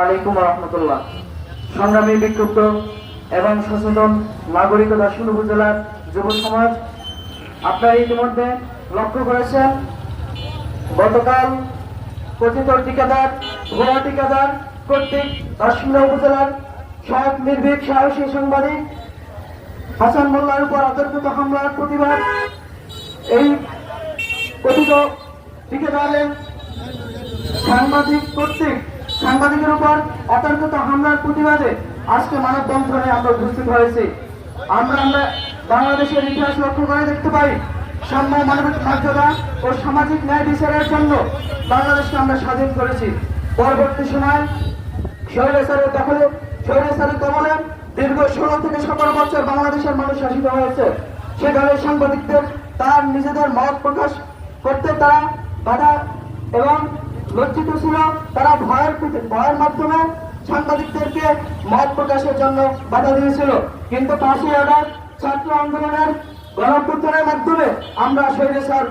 আলাইকুম রহমতুল্লাহ। সংগ্রামী বিক্ষুব্ধ এবং সচেতন নাগরিকতা শুরু উপজেলার যুব সমাজ, আপনারা ইতিমধ্যে লক্ষ্য করেছেন গতকাল কথিত ঠিকাদার ভুয়া ঠিকাদার কর্তৃক দাসুন্দা উপজেলার সৎ নির্ভীক সাহসী সাংবাদিক হাসান মোল্লার উপর অতর্কিত হামলার প্রতিবাদ। এই কথিত ঠিকাদারের সাংবাদিকের উপর অতর্কিত হামলার প্রতিবাদে আজকে মানববন্ধনে আমরা উপস্থিত হয়েছি। আমরা বাংলাদেশের ইতিহাস লক্ষ্য করে দেখতে পাই, সাম্য, মানবিক মর্যাদা ও সামাজিক ন্যায় বিচারের জন্য বাংলাদেশকে আমরা স্বাধীন করেছি। পরবর্তী সময় স্বৈরাচারের কবলে দীর্ঘ 16 থেকে 17 বছর বাংলাদেশের মানুষ শাসিত হয়েছে। সেখানে সাংবাদিকদের তার নিজেদের মত প্রকাশ করতে তারা বাধা এবং লজ্জিত ছিল। তারা ভয়ের মাধ্যমে সাংবাদিকদেরকে মত প্রকাশের জন্য বাধা দিয়েছিল। কিন্তু 5ই আগস্ট ছাত্র আন্দোলনের গণঅভ্যুত্থানের মাধ্যমে আমরা স্বৈরাচার